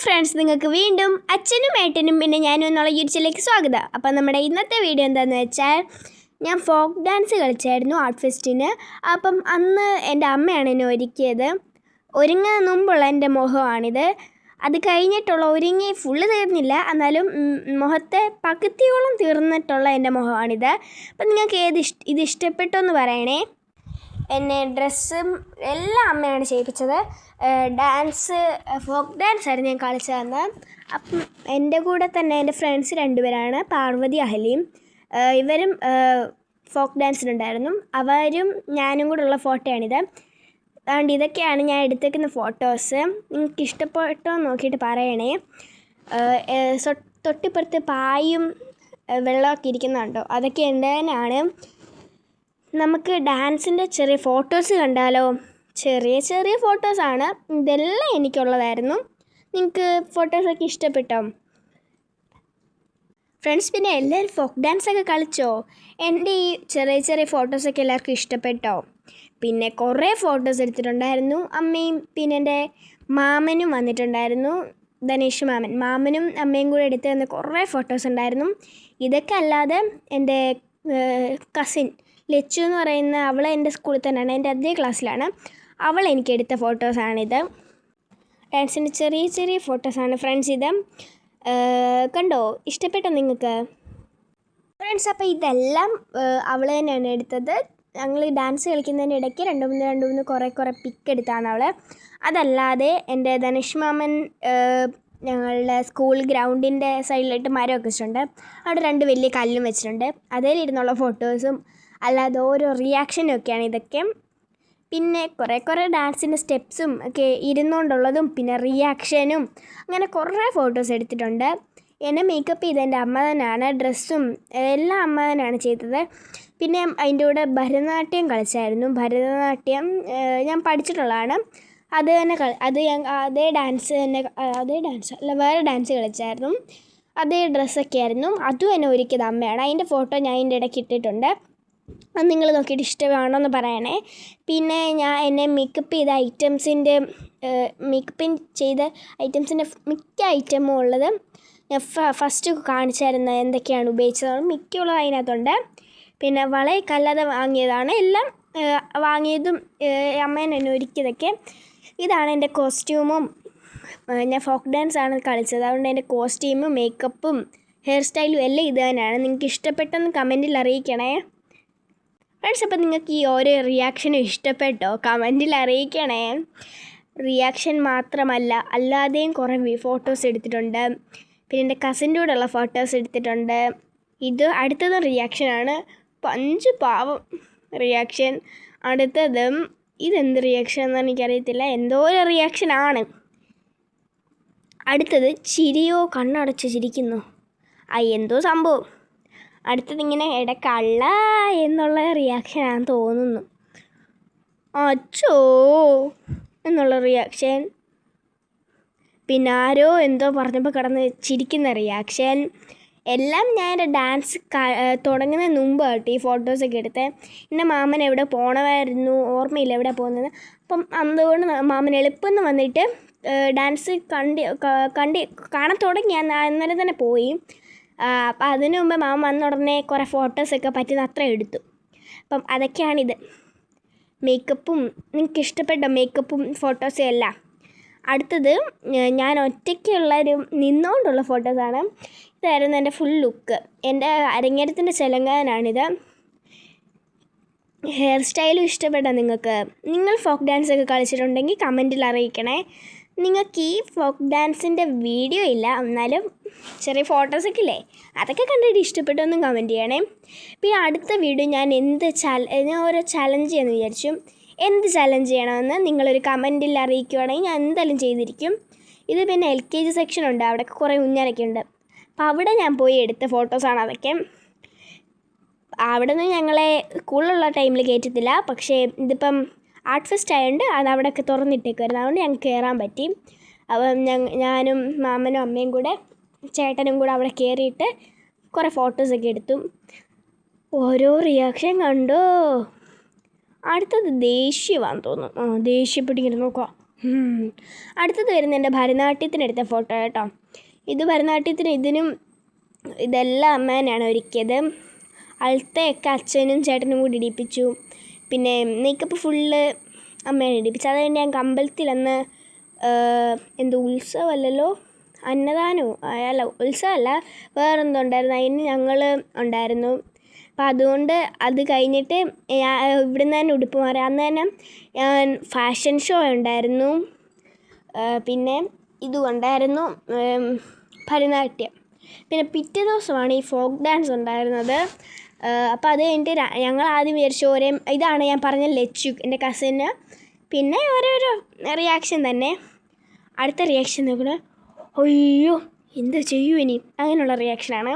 Friends, നിങ്ങൾക്ക് വീണ്ടും അച്ഛനും ഏട്ടനും പിന്നെ ഞാനും എന്നുള്ള യൂട്യൂബിലേക്ക് സ്വാഗതം. അപ്പോൾ നമ്മുടെ ഇന്നത്തെ വീഡിയോ എന്താണെന്ന് വെച്ചാൽ, ഞാൻ ഫോക്ക് ഡാൻസ് കളിച്ചായിരുന്നു ആർട്ട് ഫെസ്റ്റിന്. അപ്പം അന്ന് എൻ്റെ അമ്മയാണ് എന്നെ ഒരുക്കിയത്. ഒരുങ്ങുന്ന മുമ്പുള്ള എൻ്റെ മുഖമാണിത്. അത് കഴിഞ്ഞിട്ടുള്ള ഒരുങ്ങി ഫുള്ള് തീർന്നില്ല, എന്നാലും മുഖത്തെ പകുതിയോളം തീർന്നിട്ടുള്ള എൻ്റെ മുഖമാണിത്. അപ്പം നിങ്ങൾക്ക് ഇത് ഇഷ്ടപ്പെട്ടോ എന്ന് പറയണേ. എന്നെ ഡ്രസ്സും എല്ലാം അമ്മയാണ് ചെയ്യിപ്പിച്ചത്. ഡാൻസ് ഫോക്ക് ഡാൻസ് ആയിരുന്നു ഞാൻ കളിച്ചതെന്ന്. അപ്പം എൻ്റെ കൂടെ തന്നെ എൻ്റെ ഫ്രണ്ട്സ് രണ്ടുപേരാണ്, പാർവതി അഹലിയും. ഇവരും ഫോക്ക് ഡാൻസിനുണ്ടായിരുന്നു. അവരും ഞാനും കൂടെ ഉള്ള ഫോട്ടോയാണിത്. അതുകൊണ്ട് ഇതൊക്കെയാണ് ഞാൻ എടുത്തേക്കുന്ന ഫോട്ടോസ്. നിങ്ങൾക്ക് ഇഷ്ടപ്പെട്ടോ നോക്കിയിട്ട് പറയണേ. തൊട്ടിപ്പുറത്ത് പായും വെള്ളമൊക്കെ ഇരിക്കുന്നുണ്ടോ, അതൊക്കെ എൻ്റെ തന്നെയാണ്. നമുക്ക് ഡാൻസിൻ്റെ ചെറിയ ഫോട്ടോസ് കണ്ടാലോ? ചെറിയ ചെറിയ ഫോട്ടോസാണ്, ഇതെല്ലാം എനിക്കുള്ളതായിരുന്നു. നിങ്ങൾക്ക് ഫോട്ടോസൊക്കെ ഇഷ്ടപ്പെട്ടോ ഫ്രണ്ട്സ്? പിന്നെ എല്ലാവരും ഫോക്ക് ഡാൻസൊക്കെ കളിച്ചോ? എൻ്റെ ഈ ചെറിയ ചെറിയ ഫോട്ടോസൊക്കെ എല്ലാവർക്കും ഇഷ്ടപ്പെട്ടോ? പിന്നെ കുറേ ഫോട്ടോസ് എടുത്തിട്ടുണ്ടായിരുന്നു. അമ്മയും പിന്നെ എൻ്റെ മാമനും വന്നിട്ടുണ്ടായിരുന്നു, ധനേഷ് മാമനും അമ്മയും കൂടെ എടുത്ത് തന്ന കുറേ ഫോട്ടോസ് ഉണ്ടായിരുന്നു. ഇതൊക്കെ അല്ലാതെ എൻ്റെ കസിൻ ലച്ചു എന്ന് പറയുന്ന അവൾ എൻ്റെ സ്കൂളിൽ തന്നെയാണ്, എൻ്റെ അതേ ക്ലാസ്സിലാണ്. അവൾ എനിക്കെടുത്ത ഫോട്ടോസാണിത്. ഡാൻസിൻ്റെ ചെറിയ ചെറിയ ഫോട്ടോസാണ് ഫ്രണ്ട്സ് ഇത്. കണ്ടോ? ഇഷ്ടപ്പെട്ടോ നിങ്ങൾക്ക് ഫ്രണ്ട്സ്? അപ്പോൾ ഇതെല്ലാം അവൾ തന്നെയാണ് എടുത്തത്. ഞങ്ങൾ ഡാൻസ് കളിക്കുന്നതിൻ്റെ ഇടയ്ക്ക് രണ്ട് മൂന്ന് കുറേ പിക്ക് എടുത്താണ് അവൾ. അതല്ലാതെ എൻ്റെ ധനുഷ് മാമൻ ഞങ്ങളുടെ സ്കൂൾ ഗ്രൗണ്ടിൻ്റെ സൈഡിലായിട്ട് മരമൊക്കെ വെച്ചിട്ടുണ്ട്. അവിടെ രണ്ട് വലിയ കല്ലും വെച്ചിട്ടുണ്ട്. അതിലിരുന്നുള്ള ഫോട്ടോസും അല്ലാതെ ഓരോ റിയാക്ഷനും ഒക്കെയാണ് ഇതൊക്കെ. പിന്നെ കുറേ ഡാൻസിൻ്റെ സ്റ്റെപ്സും ഒക്കെ ഇരുന്നുകൊണ്ടുള്ളതും പിന്നെ റിയാക്ഷനും അങ്ങനെ കുറേ ഫോട്ടോസ് എടുത്തിട്ടുണ്ട്. എന്നെ മേക്കപ്പ് ചെയ്ത് എൻ്റെ അമ്മ തന്നെയാണ്, ഡ്രസ്സും എല്ലാം അമ്മ തന്നെയാണ് ചെയ്തത്. പിന്നെ അതിൻ്റെ കൂടെ ഭരതനാട്യം കളിച്ചായിരുന്നു. ഭരതനാട്യം ഞാൻ പഠിച്ചിട്ടുള്ളതാണ്. അതേ ഡാൻസ് അല്ല, വേറെ ഡാൻസ് കളിച്ചായിരുന്നു. അതേ ഡ്രസ്സൊക്കെ ആയിരുന്നു. അതും എന്നെ ഒരുക്കിയത് അമ്മയാണ്. അതിൻ്റെ ഫോട്ടോ ഞാൻ ഇതിൻ്റെ ഇടയ്ക്ക് ഇട്ടിട്ടുണ്ട്. അത് നിങ്ങൾ നോക്കിയിട്ട് ഇഷ്ടമാണോ എന്ന് പറയണേ. പിന്നെ എന്നെ മേക്കപ്പ് ചെയ്ത ഐറ്റംസിൻ്റെ മിക്ക ഐറ്റമും ഉള്ളത് ഞാൻ ഫസ്റ്റ് കാണിച്ചായിരുന്നു എന്തൊക്കെയാണ് ഉപയോഗിച്ചത്. മിക്കുള്ളത് അതിനകത്തുണ്ട്. പിന്നെ വളയൊക്കെ വാങ്ങിയതാണ്. എല്ലാം വാങ്ങിയതും അമ്മേനെ എന്നെ ഒരുക്കിയതൊക്കെ. ഇതാണ് എൻ്റെ കോസ്റ്റ്യൂമും. ഞാൻ ഫോക്ക് ഡാൻസാണ് കളിച്ചത്, അതുകൊണ്ട് എൻ്റെ കോസ്റ്റ്യൂമും മേക്കപ്പും ഹെയർ സ്റ്റൈലും എല്ലാം ഇത് തന്നെയാണ്. നിങ്ങൾക്ക് ഇഷ്ടപ്പെട്ടെന്ന് കമൻറ്റിൽ അറിയിക്കണേ ഫ്രണ്ട്സ്. അപ്പോൾ നിങ്ങൾക്ക് ഈ ഓരോ റിയാക്ഷനും ഇഷ്ടപ്പെട്ടോ? കമൻറ്റിൽ അറിയിക്കണേ. റിയാക്ഷൻ മാത്രമല്ല, അല്ലാതെയും കുറേ ഫോട്ടോസ് എടുത്തിട്ടുണ്ട്. പിന്നെ എൻ്റെ കസിൻ്റെ കൂടെയുള്ള ഫോട്ടോസ് എടുത്തിട്ടുണ്ട്. ഇത് അടുത്തതും റിയാക്ഷനാണ്. പഞ്ച് പാവം റിയാക്ഷൻ. അടുത്തതും ഇതെന്ത് റിയാക്ഷൻ എന്ന് എനിക്കറിയത്തില്ല, എന്തോ ഒരു റിയാക്ഷനാണ്. അടുത്തത് ചിരിയോ, കണ്ണടച്ച് ചിരിക്കുന്നു, എന്തോ സംഭവം. അടുത്തതിങ്ങനെ ഇടക്കള്ള എന്നുള്ള റിയാക്ഷനാണെന്ന് തോന്നുന്നു. അച്ചോ എന്നുള്ള റിയാക്ഷൻ. പിന്നെ ആരോ എന്തോ പറഞ്ഞപ്പോൾ കിടന്ന് ചിരിക്കുന്ന റിയാക്ഷൻ. എല്ലാം ഞാൻ എൻ്റെ ഡാൻസ് തുടങ്ങുന്നതിന് മുമ്പ് കേട്ടോ ഈ ഫോട്ടോസൊക്കെ എടുത്ത്. എൻ്റെ മാമൻ എവിടെ പോകണമായിരുന്നു, ഓർമ്മയില്ല എവിടെ പോകുന്നത്. അപ്പം അതുകൊണ്ട് മാമൻ എളുപ്പം വന്നിട്ട് ഡാൻസ് കാണാൻ തുടങ്ങി. അന്നേരം തന്നെ പോയി. അപ്പം അതിനു മുമ്പ് മാമൻ വന്ന ഉടനെ കുറേ ഫോട്ടോസൊക്കെ പറ്റുന്ന അത്ര എടുത്തു. അപ്പം അതൊക്കെയാണിത്. മേക്കപ്പും നിങ്ങൾക്ക് ഇഷ്ടപ്പെട്ട മേക്കപ്പും ഫോട്ടോസും എല്ലാം. അടുത്തത് ഞാൻ നിന്നുകൊണ്ടുള്ള ഫോട്ടോസാണ്. ഇതായിരുന്നു എൻ്റെ ഫുൾ ലുക്ക്. എൻ്റെ അരങ്ങേറ്റത്തിൻ്റെ ചെലങ്കാനാണിത്. ഹെയർ സ്റ്റൈലും ഇഷ്ടപ്പെട്ടോ നിങ്ങൾക്ക്? നിങ്ങൾ ഫോക്ക് ഡാൻസൊക്കെ കളിച്ചിട്ടുണ്ടെങ്കിൽ കമൻറ്റിൽ അറിയിക്കണേ. നിങ്ങൾക്ക് ഈ ഫോക്ക് ഡാൻസിൻ്റെ വീഡിയോ ഇല്ല, എന്നാലും ചെറിയ ഫോട്ടോസൊക്കെ ഇല്ലേ, അതൊക്കെ കണ്ടിട്ട് ഇഷ്ടപ്പെട്ടൊന്നും കമൻറ്റ് ചെയ്യണേ. പിന്നെ അടുത്ത വീഡിയോ ഞാൻ ഓരോ ചലഞ്ച് ചെയ്യാമെന്ന് വിചാരിച്ചു. എന്ത് ചലഞ്ച് ചെയ്യണമെന്ന് നിങ്ങളൊരു കമൻറ്റിൽ അറിയിക്കുകയാണെങ്കിൽ ഞാൻ എന്തായാലും ചെയ്തിരിക്കും. ഇത് പിന്നെ LKG സെക്ഷനുണ്ട്, അവിടെ കുറേ ഊഞ്ഞാലൊക്കെ ഉണ്ട്. അപ്പോൾ അവിടെ ഞാൻ പോയി എടുത്ത ഫോട്ടോസാണ് അതൊക്കെ. അവിടെ നിന്ന് ഞങ്ങളെ സ്കൂളിലുള്ള ടൈമിൽ കയറ്റത്തില്ല, പക്ഷേ ഇതിപ്പം ആർട്ട് ഫെസ്റ്റ് ആയതുകൊണ്ട് അത് അവിടെയൊക്കെ തുറന്നിട്ടേക്കുമായിരുന്നു. അതുകൊണ്ട് ഞങ്ങൾക്ക് കയറാൻ പറ്റി. അപ്പം ഞാനും മാമനും അമ്മയും കൂടെ ചേട്ടനും കൂടെ അവിടെ കയറിയിട്ട് കുറേ ഫോട്ടോസൊക്കെ എടുത്തു. ഓരോ റിയാക്ഷൻ കണ്ടോ? അടുത്തത് ദേഷ്യമാണെന്ന് തോന്നുന്നു. ദേഷ്യപ്പെട്ടിങ്ങനെ നോക്കുക. അടുത്തത് വരുന്നത് എൻ്റെ ഭരതനാട്യത്തിനെടുത്ത ഫോട്ടോ കേട്ടോ. ഇത് ഭരതനാട്യത്തിന് ഇതെല്ലാം അമ്മ തന്നെയാണ് ഒരുക്കിയത്. അളത്തയൊക്കെ അച്ഛനും ചേട്ടനും കൂടി ഇടിപ്പിച്ചു. പിന്നെ മേക്കപ്പ് ഫുള്ള് അമ്മയാണ് ഇടിപ്പിച്ചത്. അത് കഴിഞ്ഞ് ഞങ്ങൾക്ക് അമ്പലത്തിൽ അന്ന് എന്തോ ഉത്സവമല്ലല്ലോ, അന്നദാനമോ അല്ല, ഉത്സവമല്ല, വേറെന്തോ ഉണ്ടായിരുന്നു, അതിന് ഞങ്ങൾ ഉണ്ടായിരുന്നു. അപ്പം അതുകൊണ്ട് അത് കഴിഞ്ഞിട്ട് ഇവിടുന്ന് തന്നെ ഉടുപ്പ് മാറി. അന്ന് തന്നെ ഞാൻ ഫാഷൻ ഷോ ഉണ്ടായിരുന്നു, പിന്നെ ഇതും ഉണ്ടായിരുന്നു, ഭരതനാട്യം. പിന്നെ പിറ്റേ ദിവസമാണ് ഈ ഫോക്ക് ഡാൻസ് ഉണ്ടായിരുന്നത്. അപ്പോൾ അത് കഴിഞ്ഞിട്ട് ഞങ്ങൾ ആദ്യം വിചാരിച്ചു ഇതാണ് ഞാൻ പറഞ്ഞ ലച്ചു, എൻ്റെ കസിന്. പിന്നെ ഓരോരോ റിയാക്ഷൻ തന്നെ. അടുത്ത റിയാക്ഷൻ നോക്കുന്നത് അയ്യോ എന്താ ചെയ്യൂ ഇനി, അങ്ങനെയുള്ള റിയാക്ഷനാണ്.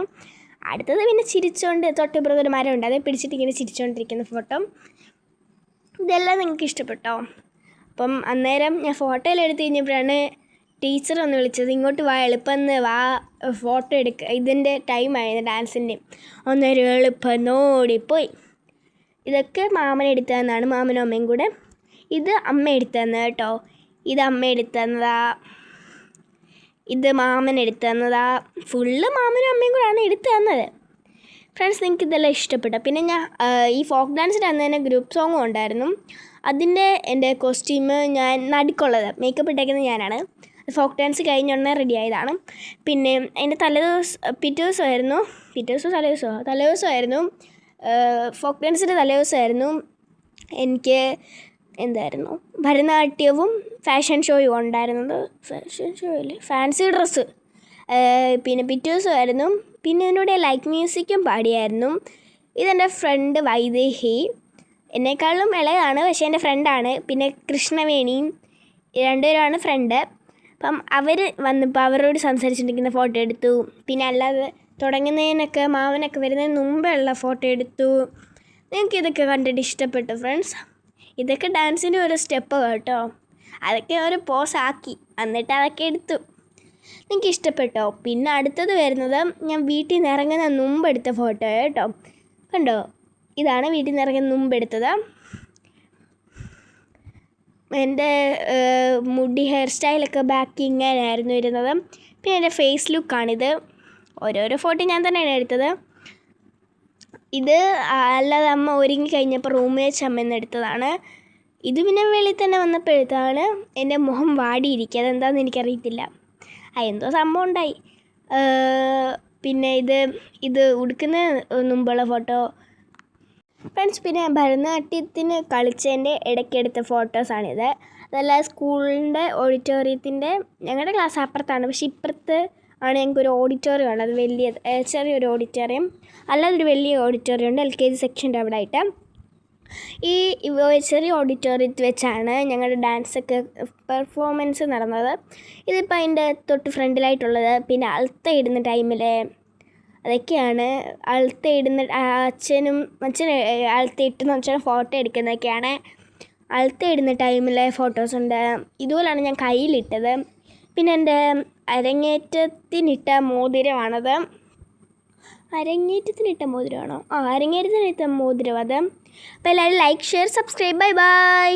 അടുത്തത് പിന്നെ ചിരിച്ചുകൊണ്ട് തൊട്ടിപ്പുറത്ത് ഒരു മരം ഉണ്ട്, അത് പിടിച്ചിട്ട് ഇങ്ങനെ ചിരിച്ചുകൊണ്ടിരിക്കുന്ന ഫോട്ടോ. ഇതെല്ലാം നിങ്ങൾക്ക് ഇഷ്ടപ്പെട്ടോ? അപ്പം അന്നേരം ഞാൻ ഫോട്ടോയിൽ എടുത്ത് കഴിഞ്ഞപ്പോഴാണ് ടീച്ചർ ഒന്ന് വിളിച്ചത്, ഇങ്ങോട്ട് വാ, എളുപ്പം വാ, ഫോട്ടോ എടുക്കുക, ഇതിൻ്റെ ടൈമായിരുന്നു ഡാൻസിൻ്റെ. അന്നേരം എളുപ്പം ഓടിപ്പോയി. ഇതൊക്കെ മാമൻ എടുത്തു തന്നതാണ്, മാമനും അമ്മയും കൂടെ. ഇത് അമ്മ എടുത്തു തന്നത് കേട്ടോ. ഇത് അമ്മ എടുത്തു തന്നതാ, ഇത് മാമൻ എടുത്തു തന്നതാ. ഫുള്ള് മാമനും അമ്മയും കൂടെയാണ് എടുത്തു തന്നത്. ഫ്രണ്ട്സ്, നിങ്ങൾക്ക് ഇതെല്ലാം ഇഷ്ടപ്പെട്ടു? പിന്നെ ഞാൻ ഈ ഫോക്ക് ഡാൻസിൻ്റെ അന്ന് തന്നെ ഗ്രൂപ്പ് സോങ്ങും ഉണ്ടായിരുന്നു. അതിൻ്റെ എൻ്റെ കോസ്റ്റ്യൂം ഞാൻ നടുക്കുള്ളത്, മേക്കപ്പ് ഇട്ടേക്കുന്നത് ഞാനാണ്. ഫോക്ക് ഡാൻസ് കഴിഞ്ഞുടനെ റെഡി ആയതാണ്. പിന്നെ അതിൻ്റെ തലേദിവസമായിരുന്നു ഫോക്ക് ഡാൻസിൻ്റെ തലേദിവസമായിരുന്നു എനിക്ക് എന്തായിരുന്നു ഭരതനാട്യവും ഫാഷൻ ഷോയും ഉണ്ടായിരുന്നത്. ഫാഷൻ ഷോയിൽ ഫാൻസി ഡ്രസ്സ്. പിന്നെ പിറ്റേ ദിവസമായിരുന്നു. പിന്നെ എന്നോട് ലൈക്ക് മ്യൂസിക്കും പാടിയായിരുന്നു. ഇതെൻ്റെ ഫ്രണ്ട് വൈദേഹി, എന്നെക്കാളും ഇളയതാണ്, പക്ഷേ എൻ്റെ ഫ്രണ്ടാണ്. പിന്നെ കൃഷ്ണവേണിയും, രണ്ടുപേരുമാണ് ഫ്രണ്ട്. അപ്പം അവർ വന്നപ്പോൾ അവരോട് സംസാരിച്ചിട്ടിരിക്കുന്ന ഫോട്ടോ എടുത്തു. പിന്നെ അല്ലാതെ തുടങ്ങുന്നതിനൊക്കെ മാമനൊക്കെ വരുന്നതിന് മുമ്പേ ഉള്ള ഫോട്ടോ എടുത്തു. നിങ്ങൾക്ക് ഇതൊക്കെ കണ്ടിട്ട് ഇഷ്ടപ്പെട്ടു ഫ്രണ്ട്സ്? ഇതൊക്കെ ഡാൻസിൻ്റെ ഓരോ സ്റ്റെപ്പ് കേട്ടോ, അതൊക്കെ ഒരു പോസാക്കി എന്നിട്ട് അതൊക്കെ എടുത്തു. നിങ്ങൾക്ക് ഇഷ്ടപ്പെട്ടോ? പിന്നെ അടുത്തത് വരുന്നത് ഞാൻ വീട്ടിൽ നിന്ന് ഇറങ്ങുന്ന മുമ്പ് എടുത്ത ഫോട്ടോ കേട്ടോ. കണ്ടോ, ഇതാണ് വീട്ടിൽ നിന്ന് ഇറങ്ങുന്ന മുമ്പ് എടുത്തത്. എൻ്റെ മുടി ഹെയർ സ്റ്റൈലൊക്കെ ബാക്കി ഇങ്ങനെയായിരുന്നു ഇരുന്നത്. പിന്നെ എൻ്റെ ഫേസ് ലുക്കാണിത്. ഓരോരോ ഫോട്ടോ ഞാൻ തന്നെയാണ് എടുത്തത്. ഇത് അല്ലാതെ അമ്മ ഒരുങ്ങി കഴിഞ്ഞപ്പോൾ റൂമിൽ വെച്ച് അമ്മയെന്ന് എടുത്തതാണ്. ഇത് പിന്നെ വെളിയിൽ തന്നെ വന്നപ്പോൾ എടുത്തതാണ്. എൻ്റെ മുഖം വാടിയിരിക്കുക, അതെന്താണെന്ന് എനിക്കറിയത്തില്ല, എന്തോ സംഭവം ഉണ്ടായി. പിന്നെ ഇത് ഉടുക്കുന്ന മുമ്പുള്ള ഫോട്ടോ ഫ്രണ്ട്സ്. പിന്നെ ഭരതനാട്യത്തിന് കളിച്ചതിൻ്റെ ഇടയ്ക്കെടുത്ത ഫോട്ടോസാണിത്. അതല്ല സ്കൂളിൻ്റെ ഓഡിറ്റോറിയത്തിൻ്റെ, ഞങ്ങളുടെ ക്ലാസ് അപ്പുറത്താണ്, പക്ഷേ ഇപ്പുറത്ത് ആണ് ഞങ്ങൾക്കൊരു ഓഡിറ്റോറിയം ആണ്. അത് ചെറിയൊരു ഓഡിറ്റോറിയം, അല്ലാതൊരു വലിയ ഓഡിറ്റോറിയം ഉണ്ട് LKG സെക്ഷൻ്റെ അവിടെ ആയിട്ട്. ഈ ചെറിയ ഓഡിറ്റോറിയത്തിൽ വെച്ചാണ് ഞങ്ങളുടെ ഡാൻസൊക്കെ പെർഫോമൻസ് നടന്നത്. ഇതിപ്പോൾ അതിൻ്റെ തൊട്ട് ഫ്രണ്ടിലായിട്ടുള്ളത്. പിന്നെ അൾത്ത ഇടുന്ന ടൈമിൽ അതൊക്കെയാണ്. അൾത്ത ഇടുന്ന അച്ഛൻ അൾത്ത ഇട്ടെന്ന് വെച്ചാൽ ഫോട്ടോ എടുക്കുന്നതൊക്കെയാണ്. അൾത്ത ഇടുന്ന ടൈമിലെ ഫോട്ടോസുണ്ട്. ഇതുപോലെയാണ് ഞാൻ കയ്യിലിട്ടത്. പിന്നെ എൻ്റെ അരങ്ങേറ്റത്തിനിട്ട മോതിരമാണത്. അരങ്ങേറ്റത്തിനിട്ട മോതിരം അത്. അപ്പോൾ എല്ലാവരും like, share, subscribe. Bye bye.